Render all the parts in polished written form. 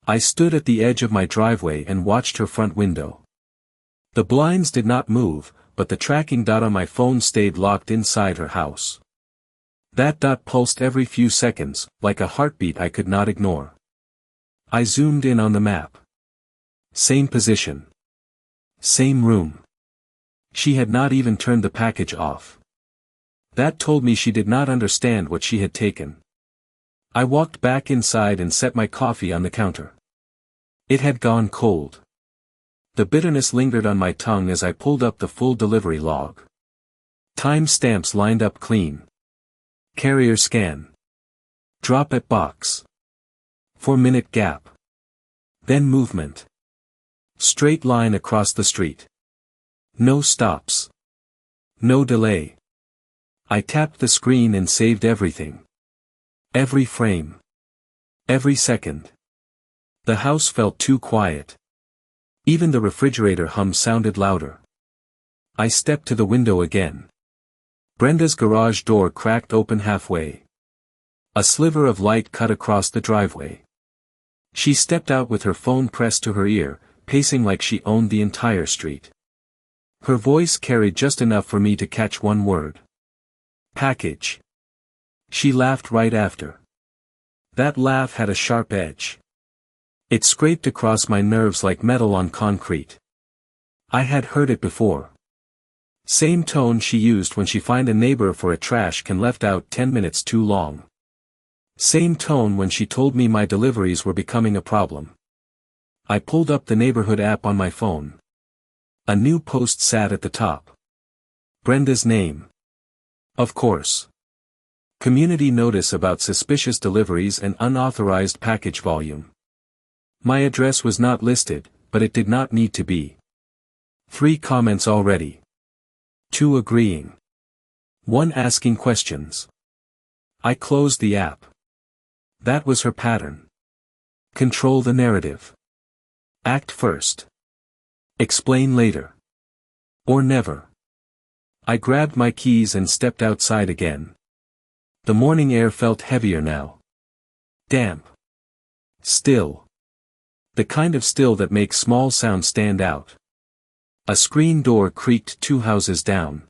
I stood at the edge of my driveway and watched her front window. The blinds did not move, but the tracking dot on my phone stayed locked inside her house. That dot pulsed every few seconds, like a heartbeat I could not ignore. I zoomed in on the map. Same position. Same room. She had not even turned the package off. That told me she did not understand what she had taken. I walked back inside and set my coffee on the counter. It had gone cold. The bitterness lingered on my tongue as I pulled up the full delivery log. Time stamps lined up clean. Carrier scan. Drop at box. 4-minute gap. Then movement. Straight line across the street. No stops. No delay. I tapped the screen and saved everything. Every frame. Every second. The house felt too quiet. Even the refrigerator hum sounded louder. I stepped to the window again. Brenda's garage door cracked open halfway. A sliver of light cut across the driveway. She stepped out with her phone pressed to her ear, pacing like she owned the entire street. Her voice carried just enough for me to catch one word. Package. She laughed right after. That laugh had a sharp edge. It scraped across my nerves like metal on concrete. I had heard it before. Same tone she used when she fined a neighbor for a trash can left out 10 minutes too long. Same tone when she told me my deliveries were becoming a problem. I pulled up the neighborhood app on my phone. A new post sat at the top. Brenda's name. Of course. Community notice about suspicious deliveries and unauthorized package volume. My address was not listed, but it did not need to be. 3 comments already. 2 agreeing. 1 asking questions. I closed the app. That was her pattern. Control the narrative. Act first. Explain later. Or never. I grabbed my keys and stepped outside again. The morning air felt heavier now. Damp. Still. The kind of still that makes small sounds stand out. A screen door creaked 2 houses down.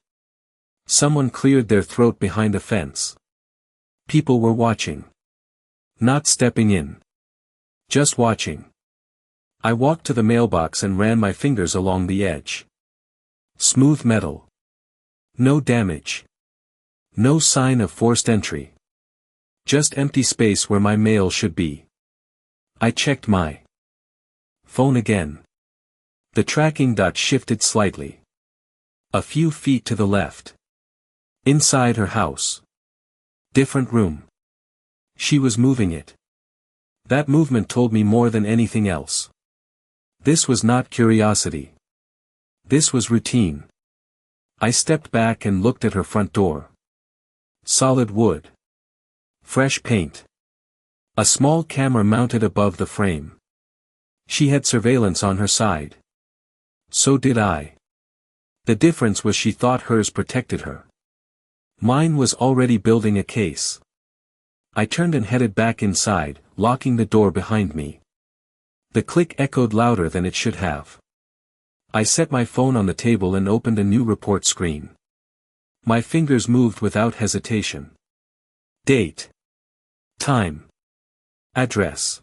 Someone cleared their throat behind a fence. People were watching. Not stepping in. Just watching. I walked to the mailbox and ran my fingers along the edge. Smooth metal. No damage. No sign of forced entry. Just empty space where my mail should be. I checked my phone again. The tracking dot shifted slightly. A few feet to the left. Inside her house. Different room. She was moving it. That movement told me more than anything else. This was not curiosity. This was routine. I stepped back and looked at her front door. Solid wood. Fresh paint. A small camera mounted above the frame. She had surveillance on her side. So did I. The difference was she thought hers protected her. Mine was already building a case. I turned and headed back inside, locking the door behind me. The click echoed louder than it should have. I set my phone on the table and opened a new report screen. My fingers moved without hesitation. Date. Time. Address.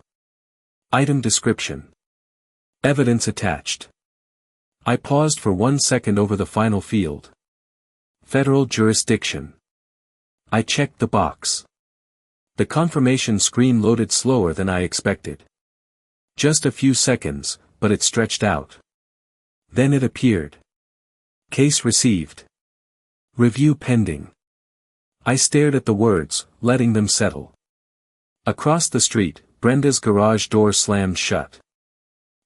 Item description. Evidence attached. I paused for 1 second over the final field. Federal jurisdiction. I checked the box. The confirmation screen loaded slower than I expected. Just a few seconds, but it stretched out. Then it appeared. Case received. Review pending. I stared at the words, letting them settle. Across the street, Brenda's garage door slammed shut.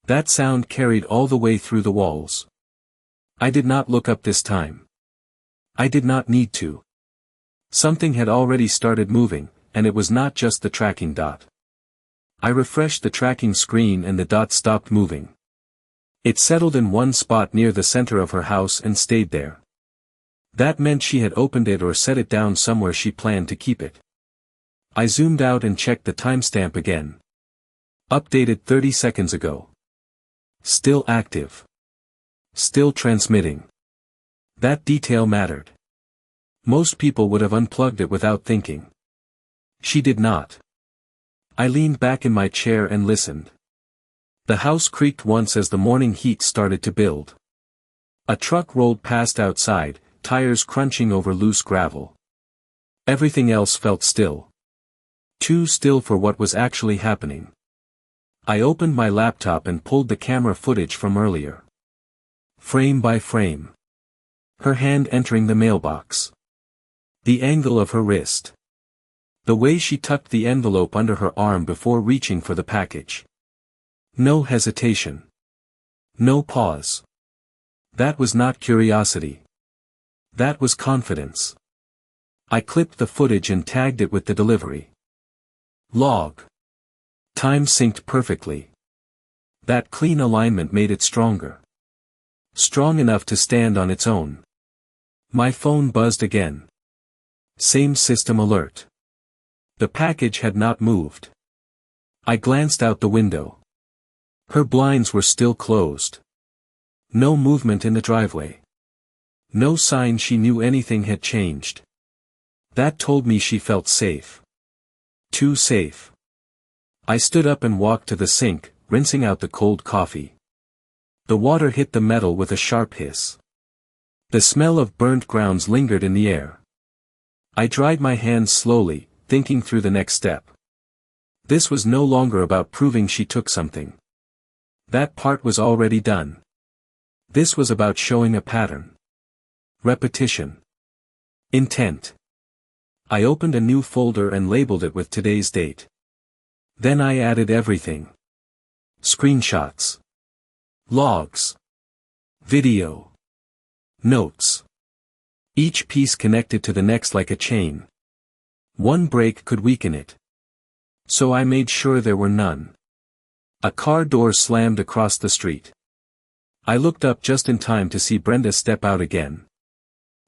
That sound carried all the way through the walls. I did not look up this time. I did not need to. Something had already started moving, and it was not just the tracking dot. I refreshed the tracking screen and the dot stopped moving. It settled in one spot near the center of her house and stayed there. That meant she had opened it or set it down somewhere she planned to keep it. I zoomed out and checked the timestamp again. Updated 30 seconds ago. Still active. Still transmitting. That detail mattered. Most people would have unplugged it without thinking. She did not. I leaned back in my chair and listened. The house creaked once as the morning heat started to build. A truck rolled past outside, tires crunching over loose gravel. Everything else felt still. Too still for what was actually happening. I opened my laptop and pulled the camera footage from earlier. Frame by frame. Her hand entering the mailbox. The angle of her wrist. The way she tucked the envelope under her arm before reaching for the package. No hesitation. No pause. That was not curiosity. That was confidence. I clipped the footage and tagged it with the delivery. Log. Time synced perfectly. That clean alignment made it stronger. Strong enough to stand on its own. My phone buzzed again. Same system alert. The package had not moved. I glanced out the window. Her blinds were still closed. No movement in the driveway. No sign she knew anything had changed. That told me she felt safe. Too safe. I stood up and walked to the sink, rinsing out the cold coffee. The water hit the metal with a sharp hiss. The smell of burnt grounds lingered in the air. I dried my hands slowly, thinking through the next step. This was no longer about proving she took something. That part was already done. This was about showing a pattern. Repetition. Intent. I opened a new folder and labeled it with today's date. Then I added everything. Screenshots. Logs. Video. Notes. Each piece connected to the next like a chain. One break could weaken it. So I made sure there were none. A car door slammed across the street. I looked up just in time to see Brenda step out again.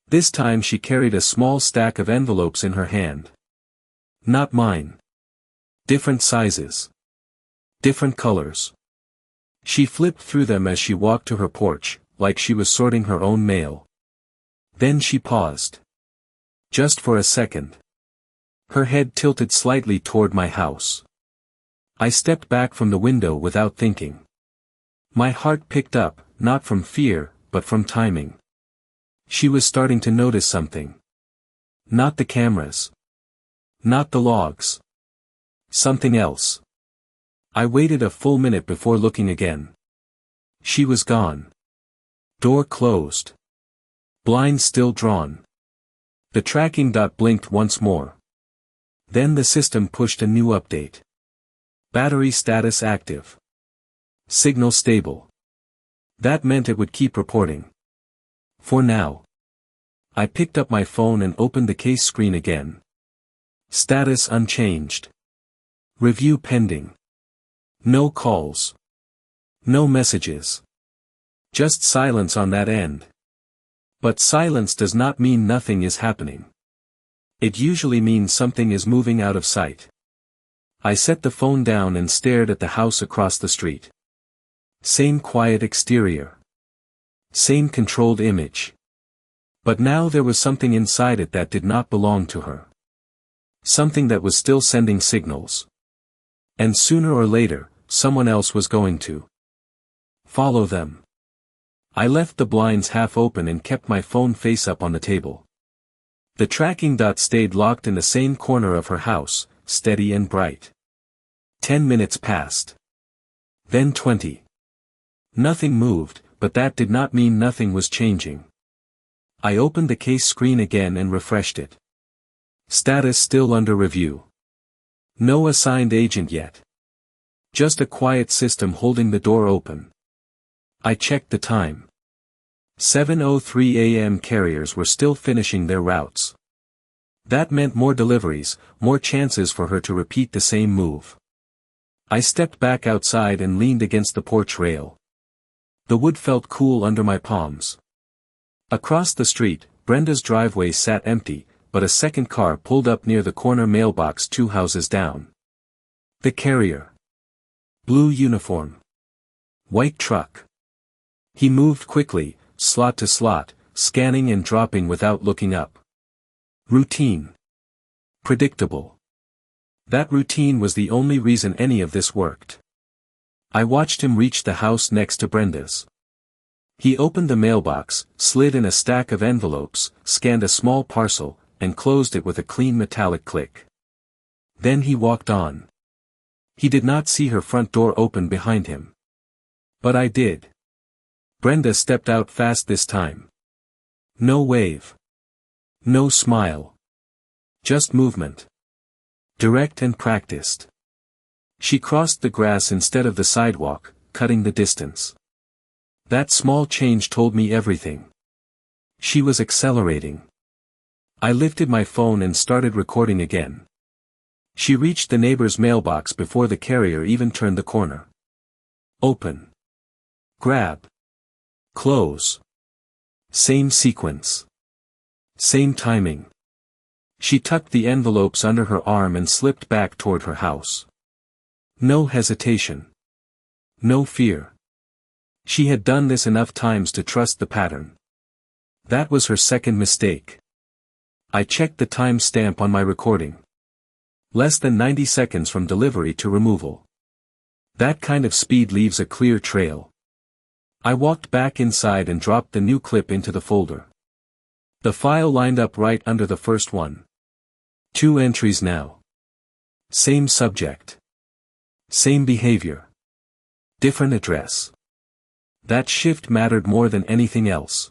This time she carried a small stack of envelopes in her hand. Not mine. Different sizes. Different colors. She flipped through them as she walked to her porch, like she was sorting her own mail. Then she paused. Just for a second. Her head tilted slightly toward my house. I stepped back from the window without thinking. My heart picked up, not from fear, but from timing. She was starting to notice something. Not the cameras. Not the logs. Something else. I waited a full minute before looking again. She was gone. Door closed. Blinds still drawn. The tracking dot blinked once more. Then the system pushed a new update. Battery status active. Signal stable. That meant it would keep reporting. For now. I picked up my phone and opened the case screen again. Status unchanged. Review pending. No calls. No messages. Just silence on that end. But silence does not mean nothing is happening. It usually means something is moving out of sight. I set the phone down and stared at the house across the street. Same quiet exterior. Same controlled image. But now there was something inside it that did not belong to her. Something that was still sending signals. And sooner or later, someone else was going to follow them. I left the blinds half open and kept my phone face up on the table. The tracking dot stayed locked in the same corner of her house, steady and bright. 10 minutes passed. Then 20. Nothing moved, but that did not mean nothing was changing. I opened the case screen again and refreshed it. Status still under review. No assigned agent yet. Just a quiet system holding the door open. I checked the time. 7:03 a.m. Carriers were still finishing their routes. That meant more deliveries, more chances for her to repeat the same move. I stepped back outside and leaned against the porch rail. The wood felt cool under my palms. Across the street, Brenda's driveway sat empty, but a second car pulled up near the corner mailbox 2 houses down. The carrier. Blue uniform. White truck. He moved quickly, slot to slot, scanning and dropping without looking up. Routine. Predictable. That routine was the only reason any of this worked. I watched him reach the house next to Brenda's. He opened the mailbox, slid in a stack of envelopes, scanned a small parcel, and closed it with a clean metallic click. Then he walked on. He did not see her front door open behind him. But I did. Brenda stepped out fast this time. No wave. No smile. Just movement. Direct and practiced. She crossed the grass instead of the sidewalk, cutting the distance. That small change told me everything. She was accelerating. I lifted my phone and started recording again. She reached the neighbor's mailbox before the carrier even turned the corner. Open. Grab. Close. Same sequence. Same timing. She tucked the envelopes under her arm and slipped back toward her house. No hesitation. No fear. She had done this enough times to trust the pattern. That was her second mistake. I checked the time stamp on my recording. Less than 90 seconds from delivery to removal. That kind of speed leaves a clear trail. I walked back inside and dropped the new clip into the folder. The file lined up right under the first one. 2 entries now. Same subject. Same behavior. Different address. That shift mattered more than anything else.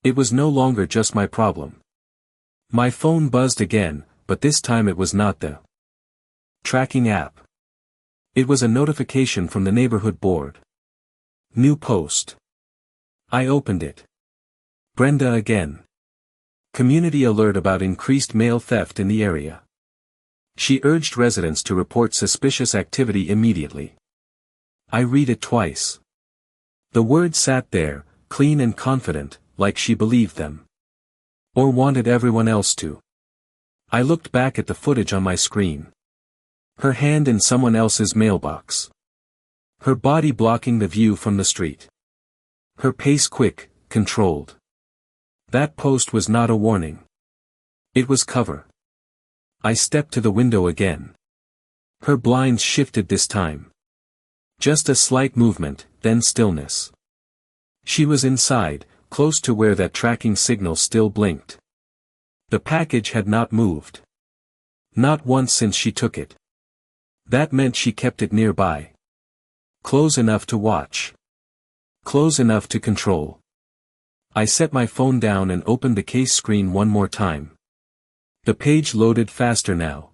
It was no longer just my problem. My phone buzzed again, but this time it was not the tracking app. It was a notification from the neighborhood board. New post. I opened it. Brenda again. Community alert about increased mail theft in the area. She urged residents to report suspicious activity immediately. I read it twice. The words sat there, clean and confident, like she believed them. Or wanted everyone else to. I looked back at the footage on my screen. Her hand in someone else's mailbox. Her body blocking the view from the street. Her pace quick, controlled. That post was not a warning. It was cover. I stepped to the window again. Her blinds shifted this time. Just a slight movement, then stillness. She was inside, close to where that tracking signal still blinked. The package had not moved. Not once since she took it. That meant she kept it nearby. Close enough to watch. Close enough to control. I set my phone down and opened the case screen one more time. The page loaded faster now.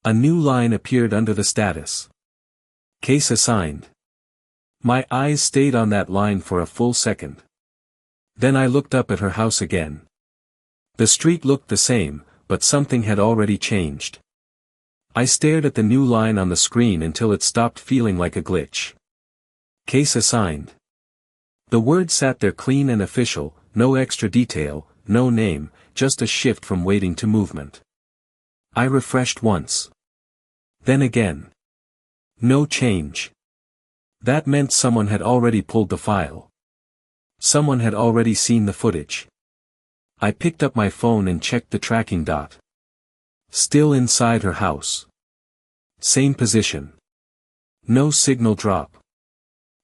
A new line appeared under the status. Case assigned. My eyes stayed on that line for a full second. Then I looked up at her house again. The street looked the same, but something had already changed. I stared at the new line on the screen until it stopped feeling like a glitch. Case assigned. The word sat there clean and official, no extra detail, no name, just a shift from waiting to movement. I refreshed once. Then again. No change. That meant someone had already pulled the file. Someone had already seen the footage. I picked up my phone and checked the tracking dot. Still inside her house. Same position. No signal drop.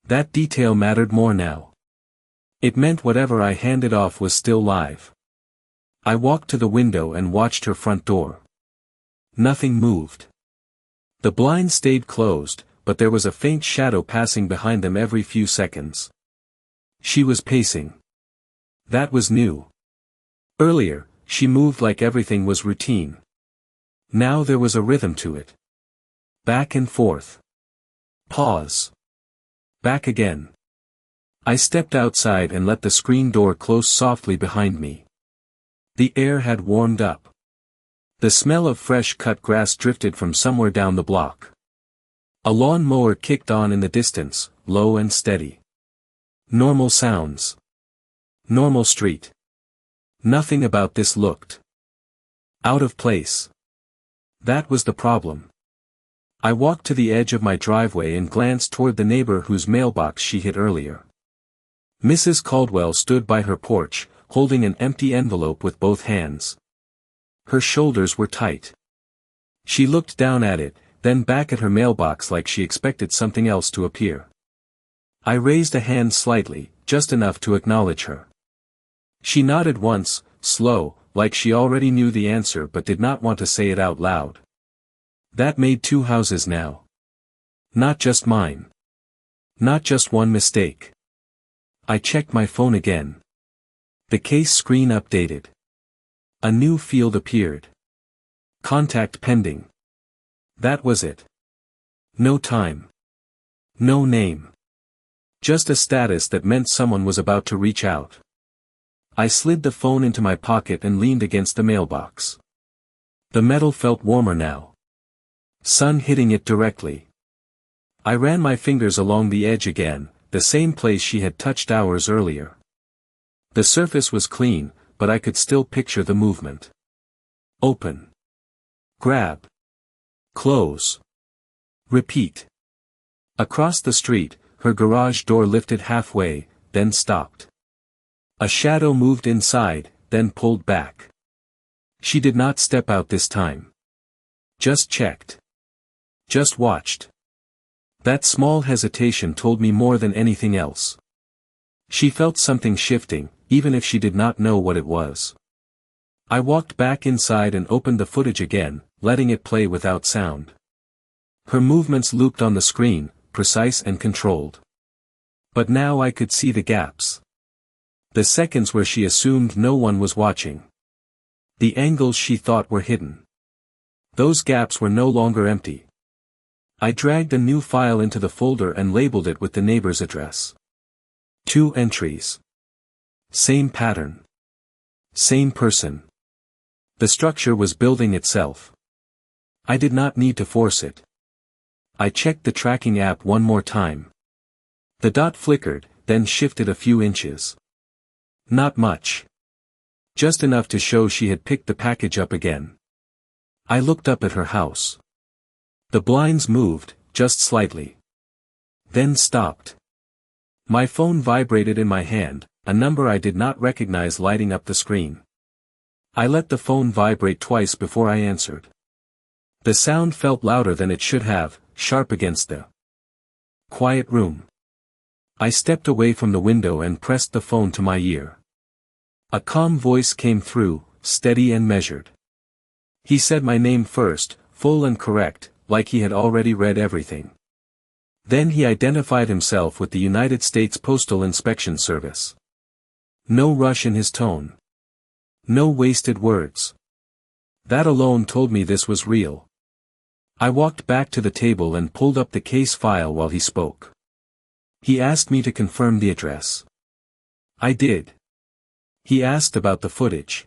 That detail mattered more now. It meant whatever I handed off was still live. I walked to the window and watched her front door. Nothing moved. The blinds stayed closed, but there was a faint shadow passing behind them every few seconds. She was pacing. That was new. Earlier, she moved like everything was routine. Now there was a rhythm to it. Back and forth. Pause. Back again. I stepped outside and let the screen door close softly behind me. The air had warmed up. The smell of fresh cut grass drifted from somewhere down the block. A lawn mower kicked on in the distance, low and steady. Normal sounds. Normal street. Nothing about this looked out of place. That was the problem. I walked to the edge of my driveway and glanced toward the neighbor whose mailbox she hit earlier. Mrs. Caldwell stood by her porch, holding an empty envelope with both hands. Her shoulders were tight. She looked down at it, then back at her mailbox like she expected something else to appear. I raised a hand slightly, just enough to acknowledge her. She nodded once, slow, like she already knew the answer but did not want to say it out loud. That made 2 houses now. Not just mine. Not just one mistake. I checked my phone again. The case screen updated. A new field appeared. Contact pending. That was it. No time. No name. Just a status that meant someone was about to reach out. I slid the phone into my pocket and leaned against the mailbox. The metal felt warmer now. Sun hitting it directly. I ran my fingers along the edge again, the same place she had touched hours earlier. The surface was clean, but I could still picture the movement. Open. Grab. Close. Repeat. Across the street, her garage door lifted halfway, then stopped. A shadow moved inside, then pulled back. She did not step out this time. Just checked. Just watched. That small hesitation told me more than anything else. She felt something shifting, even if she did not know what it was. I walked back inside and opened the footage again, letting it play without sound. Her movements looped on the screen, precise and controlled. But now I could see the gaps. The seconds where she assumed no one was watching. The angles she thought were hidden. Those gaps were no longer empty. I dragged a new file into the folder and labeled it with the neighbor's address. 2 entries. Same pattern. Same person. The structure was building itself. I did not need to force it. I checked the tracking app one more time. The dot flickered, then shifted a few inches. Not much. Just enough to show she had picked the package up again. I looked up at her house. The blinds moved, just slightly. Then stopped. My phone vibrated in my hand, a number I did not recognize lighting up the screen. I let the phone vibrate twice before I answered. The sound felt louder than it should have, sharp against the quiet room. I stepped away from the window and pressed the phone to my ear. A calm voice came through, steady and measured. He said my name first, full and correct, like he had already read everything. Then he identified himself with the United States Postal Inspection Service. No rush in his tone. No wasted words. That alone told me this was real. I walked back to the table and pulled up the case file while he spoke. He asked me to confirm the address. I did. He asked about the footage.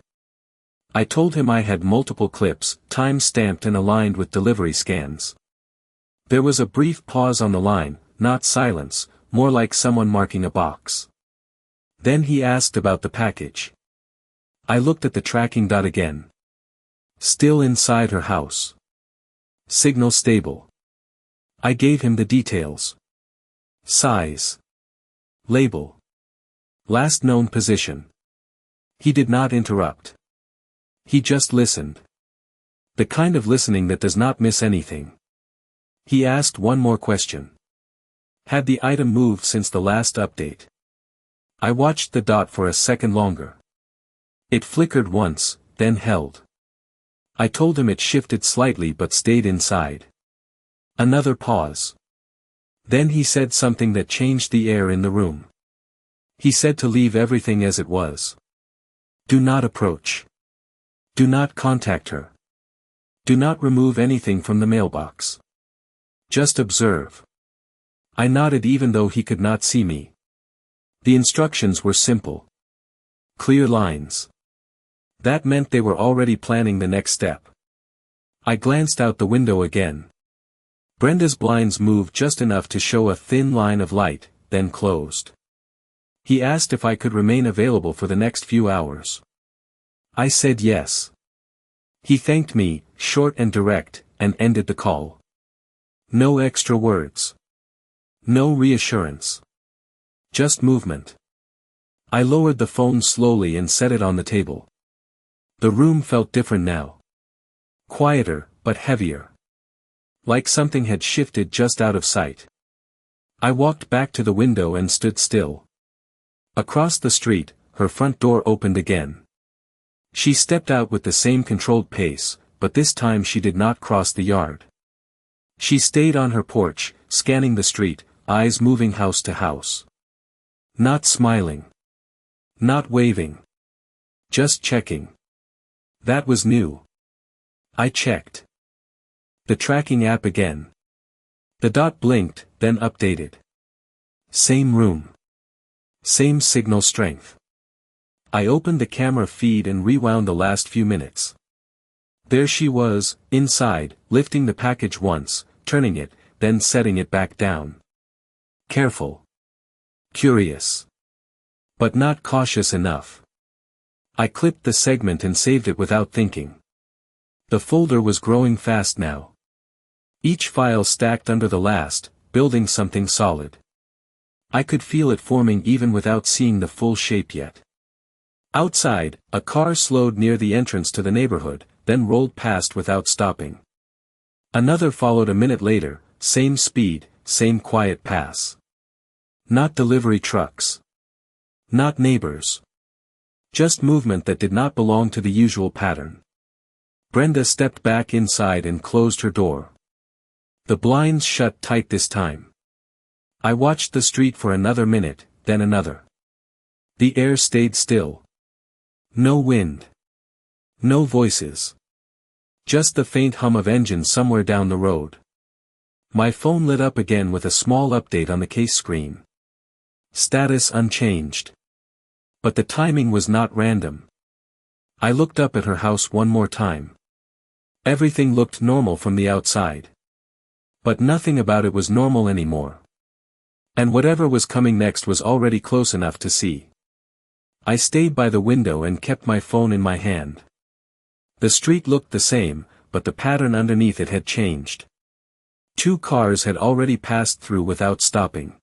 I told him I had multiple clips, time-stamped and aligned with delivery scans. There was a brief pause on the line, not silence, more like someone marking a box. Then he asked about the package. I looked at the tracking dot again. Still inside her house. Signal stable. I gave him the details. Size. Label. Last known position. He did not interrupt. He just listened. The kind of listening that does not miss anything. He asked one more question. Had the item moved since the last update? I watched the dot for a second longer. It flickered once, then held. I told him it shifted slightly but stayed inside. Another pause. Then he said something that changed the air in the room. He said to leave everything as it was. Do not approach. Do not contact her. Do not remove anything from the mailbox. Just observe. I nodded even though he could not see me. The instructions were simple. Clear lines. That meant they were already planning the next step. I glanced out the window again. Brenda's blinds moved just enough to show a thin line of light, then closed. He asked if I could remain available for the next few hours. I said yes. He thanked me, short and direct, and ended the call. No extra words. No reassurance. Just movement. I lowered the phone slowly and set it on the table. The room felt different now. Quieter, but heavier. Like something had shifted just out of sight. I walked back to the window and stood still. Across the street, her front door opened again. She stepped out with the same controlled pace, but this time she did not cross the yard. She stayed on her porch, scanning the street, eyes moving house to house. Not smiling. Not waving. Just checking. That was new. I checked the tracking app again. The dot blinked, then updated. Same room. Same signal strength. I opened the camera feed and rewound the last few minutes. There she was, inside, lifting the package once, turning it, then setting it back down. Careful. Curious. But not cautious enough. I clipped the segment and saved it without thinking. The folder was growing fast now. Each file stacked under the last, building something solid. I could feel it forming even without seeing the full shape yet. Outside, a car slowed near the entrance to the neighborhood, then rolled past without stopping. Another followed a minute later, same speed, same quiet pass. Not delivery trucks. Not neighbors. Just movement that did not belong to the usual pattern. Brenda stepped back inside and closed her door. The blinds shut tight this time. I watched the street for another minute, then another. The air stayed still. No wind. No voices. Just the faint hum of engines somewhere down the road. My phone lit up again with a small update on the case screen. Status unchanged. But the timing was not random. I looked up at her house one more time. Everything looked normal from the outside. But nothing about it was normal anymore. And whatever was coming next was already close enough to see. I stayed by the window and kept my phone in my hand. The street looked the same, but the pattern underneath it had changed. 2 cars had already passed through without stopping.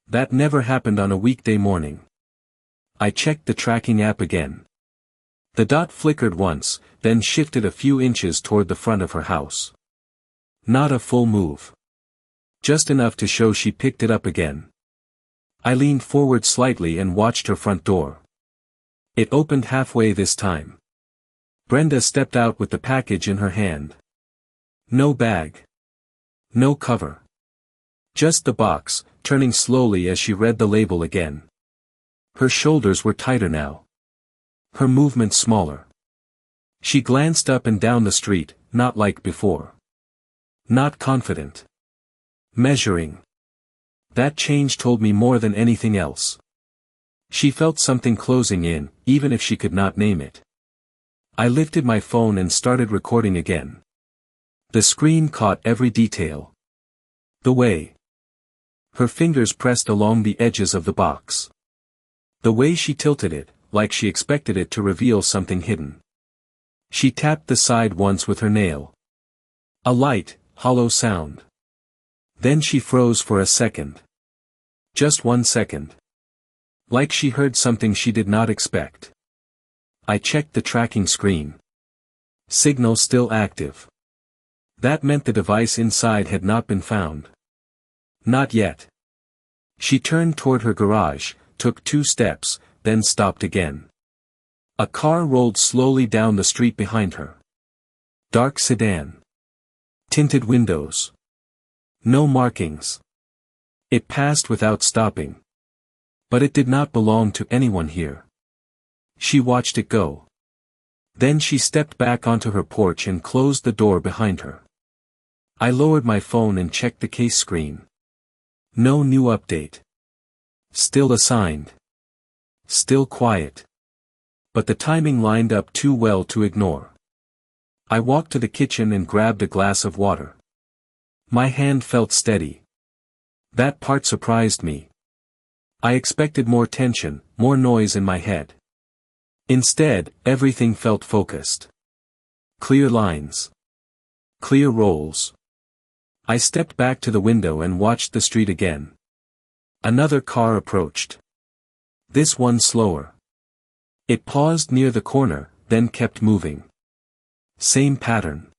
That never happened on a weekday morning. I checked the tracking app again. The dot flickered once, then shifted a few inches toward the front of her house. Not a full move. Just enough to show she picked it up again. I leaned forward slightly and watched her front door. It opened halfway this time. Brenda stepped out with the package in her hand. No bag. No cover. Just the box, turning slowly as she read the label again. Her shoulders were tighter now. Her movement smaller. She glanced up and down the street, not like before. Not confident. Measuring. That change told me more than anything else. She felt something closing in, even if she could not name it. I lifted my phone and started recording again. The screen caught every detail. The way her fingers pressed along the edges of the box. The way she tilted it, like she expected it to reveal something hidden. She tapped the side once with her nail. A light, hollow sound. Then she froze for a second. Just 1 second. Like she heard something she did not expect. I checked the tracking screen. Signal still active. That meant the device inside had not been found. Not yet. She turned toward her garage, took 2 steps, then stopped again. A car rolled slowly down the street behind her. Dark sedan. Tinted windows. No markings. It passed without stopping. But it did not belong to anyone here. She watched it go. Then she stepped back onto her porch and closed the door behind her. I lowered my phone and checked the case screen. No new update. Still assigned. Still quiet. But the timing lined up too well to ignore. I walked to the kitchen and grabbed a glass of water. My hand felt steady. That part surprised me. I expected more tension, more noise in my head. Instead, everything felt focused. Clear lines. Clear rolls. I stepped back to the window and watched the street again. Another car approached. This one slower. It paused near the corner, then kept moving. Same pattern.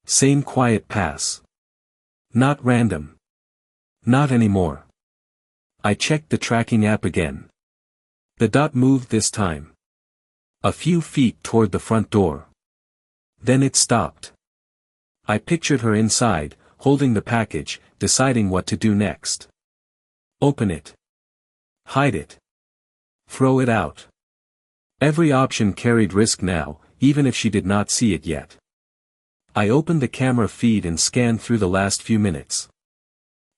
Same quiet pass. Not random. Not anymore. I checked the tracking app again. The dot moved this time. A few feet toward the front door. Then it stopped. I pictured her inside, holding the package, deciding what to do next. Open it. Hide it. Throw it out. Every option carried risk now, even if she did not see it yet. I opened the camera feed and scanned through the last few minutes.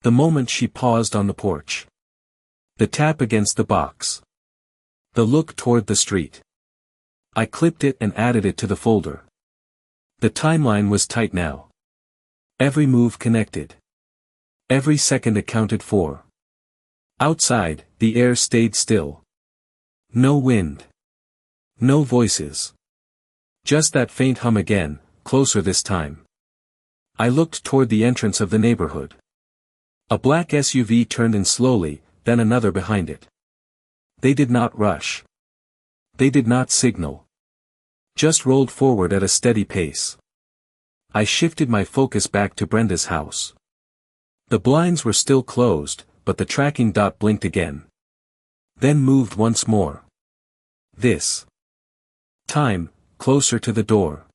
The moment she paused on the porch. The tap against the box. The look toward the street. I clipped it and added it to the folder. The timeline was tight now. Every move connected. Every second accounted for. Outside, the air stayed still. No wind. No voices. Just that faint hum again, closer this time. I looked toward the entrance of the neighborhood. A black SUV turned in slowly, then another behind it. They did not rush. They did not signal. Just rolled forward at a steady pace. I shifted my focus back to Brenda's house. The blinds were still closed, but the tracking dot blinked again. Then moved once more. This time, closer to the door.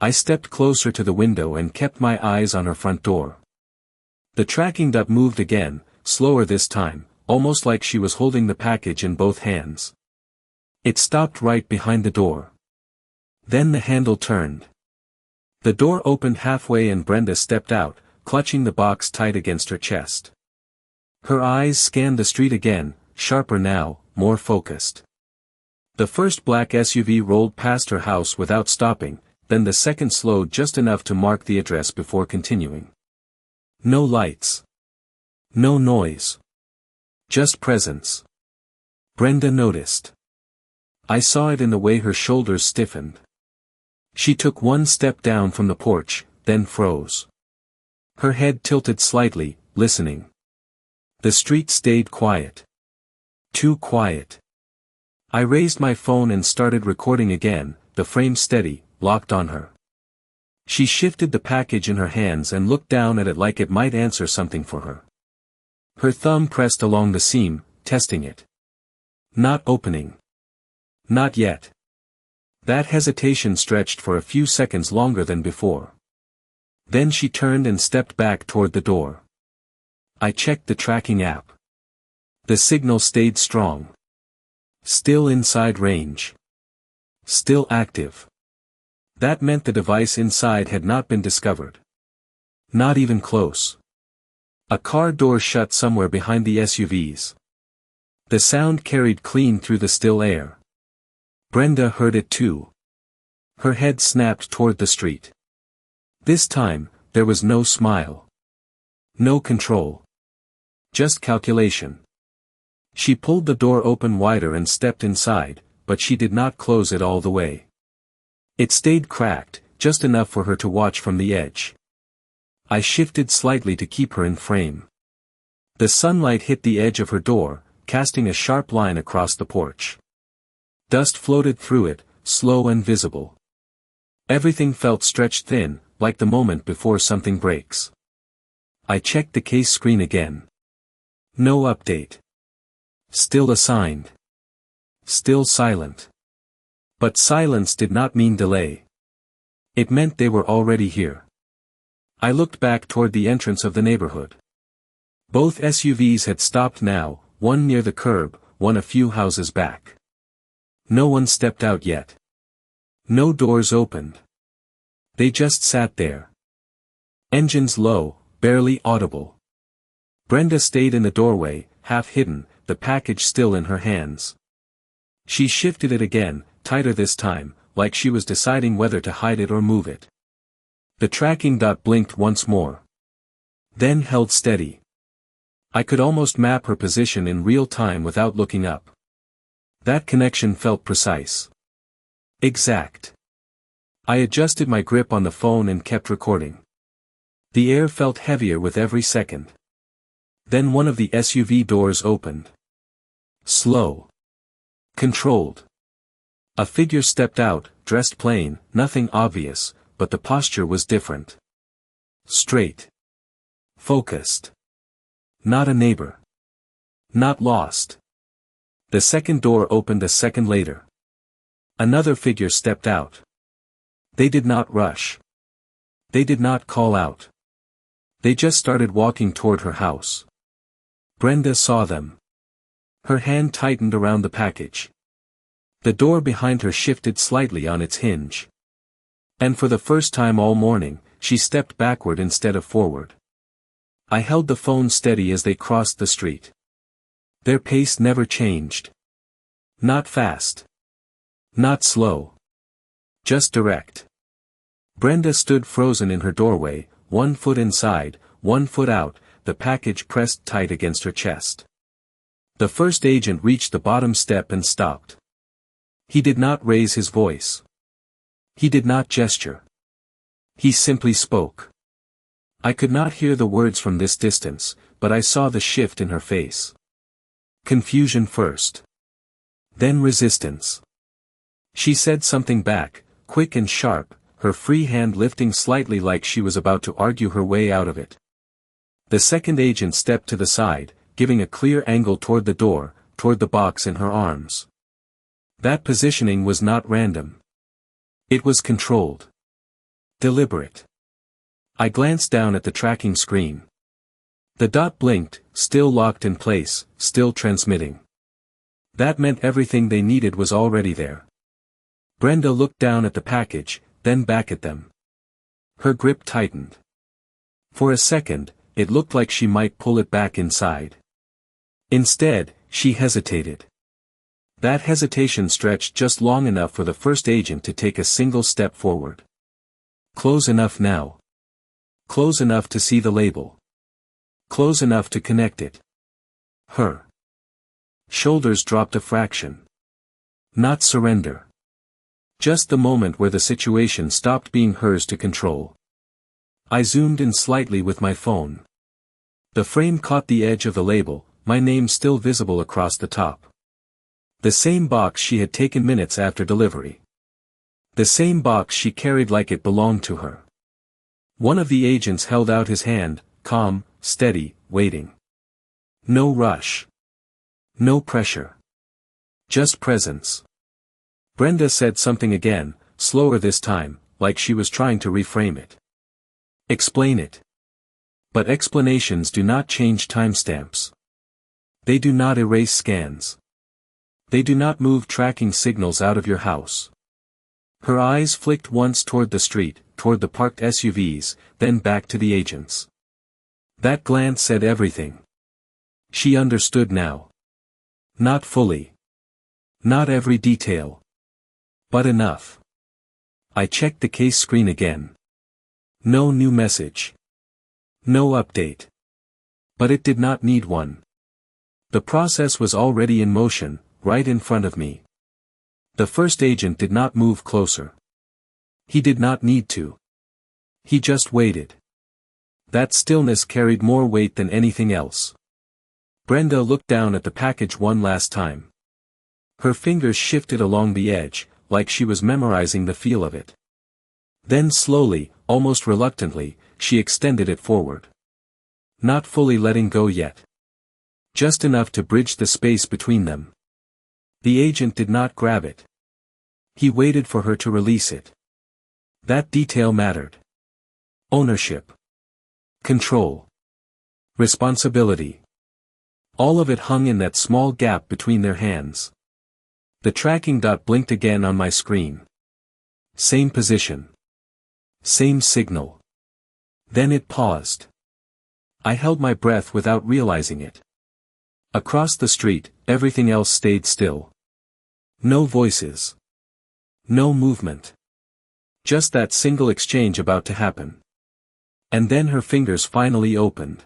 I stepped closer to the window and kept my eyes on her front door. The tracking dot moved again, slower this time, almost like she was holding the package in both hands. It stopped right behind the door. Then the handle turned. The door opened halfway and Brenda stepped out, clutching the box tight against her chest. Her eyes scanned the street again, sharper now, more focused. The first black SUV rolled past her house without stopping, then the second slowed just enough to mark the address before continuing. No lights. No noise. Just presence. Brenda noticed. I saw it in the way her shoulders stiffened. She took one step down from the porch, then froze. Her head tilted slightly, listening. The street stayed quiet. Too quiet. I raised my phone and started recording again, the frame steady, locked on her. She shifted the package in her hands and looked down at it like it might answer something for her. Her thumb pressed along the seam, testing it. Not opening. Not yet. That hesitation stretched for a few seconds longer than before. Then she turned and stepped back toward the door. I checked the tracking app. The signal stayed strong. Still inside range. Still active. That meant the device inside had not been discovered. Not even close. A car door shut somewhere behind the SUVs. The sound carried clean through the still air. Brenda heard it too. Her head snapped toward the street. This time, there was no smile. No control. Just calculation. She pulled the door open wider and stepped inside, but she did not close it all the way. It stayed cracked, just enough for her to watch from the edge. I shifted slightly to keep her in frame. The sunlight hit the edge of her door, casting a sharp line across the porch. Dust floated through it, slow and visible. Everything felt stretched thin, like the moment before something breaks. I checked the case screen again. No update. Still assigned. Still silent. But silence did not mean delay. It meant they were already here. I looked back toward the entrance of the neighborhood. Both SUVs had stopped now, one near the curb, one a few houses back. No one stepped out yet. No doors opened. They just sat there. Engines low, barely audible. Brenda stayed in the doorway, half hidden, the package still in her hands. She shifted it again, tighter this time, like she was deciding whether to hide it or move it. The tracking dot blinked once more. Then held steady. I could almost map her position in real time without looking up. That connection felt precise. Exact. I adjusted my grip on the phone and kept recording. The air felt heavier with every second. Then one of the SUV doors opened. Slow. Controlled. A figure stepped out, dressed plain, nothing obvious, but the posture was different. Straight. Focused. Not a neighbor. Not lost. The second door opened a second later. Another figure stepped out. They did not rush. They did not call out. They just started walking toward her house. Brenda saw them. Her hand tightened around the package. The door behind her shifted slightly on its hinge. And for the first time all morning, she stepped backward instead of forward. I held the phone steady as they crossed the street. Their pace never changed. Not fast. Not slow. Just direct. Brenda stood frozen in her doorway, 1 foot inside, 1 foot out, the package pressed tight against her chest. The first agent reached the bottom step and stopped. He did not raise his voice. He did not gesture. He simply spoke. I could not hear the words from this distance, but I saw the shift in her face. Confusion first. Then resistance. She said something back, quick and sharp, her free hand lifting slightly like she was about to argue her way out of it. The second agent stepped to the side, giving a clear angle toward the door, toward the box in her arms. That positioning was not random. It was controlled. Deliberate. I glanced down at the tracking screen. The dot blinked, still locked in place, still transmitting. That meant everything they needed was already there. Brenda looked down at the package, then back at them. Her grip tightened. For a second, it looked like she might pull it back inside. Instead, she hesitated. That hesitation stretched just long enough for the first agent to take a single step forward. Close enough now. Close enough to see the label. Close enough to connect it. Her shoulders dropped a fraction. Not surrender. Just the moment where the situation stopped being hers to control. I zoomed in slightly with my phone. The frame caught the edge of the label, my name still visible across the top. The same box she had taken minutes after delivery. The same box she carried like it belonged to her. One of the agents held out his hand, calm, steady, waiting. No rush. No pressure. Just presence. Brenda said something again, slower this time, like she was trying to reframe it. Explain it. But explanations do not change timestamps. They do not erase scans. They do not move tracking signals out of your house. Her eyes flicked once toward the street, toward the parked SUVs, then back to the agents. That glance said everything. She understood now. Not fully. Not every detail. But enough. I checked the case screen again. No new message. No update. But it did not need one. The process was already in motion, right in front of me. The first agent did not move closer. He did not need to. He just waited. That stillness carried more weight than anything else. Brenda looked down at the package one last time. Her fingers shifted along the edge, like she was memorizing the feel of it. Then slowly, almost reluctantly, she extended it forward. Not fully letting go yet. Just enough to bridge the space between them. The agent did not grab it. He waited for her to release it. That detail mattered. Ownership. Control. Responsibility. All of it hung in that small gap between their hands. The tracking dot blinked again on my screen. Same position. Same signal. Then it paused. I held my breath without realizing it. Across the street, everything else stayed still. No voices. No movement. Just that single exchange about to happen. And then her fingers finally opened.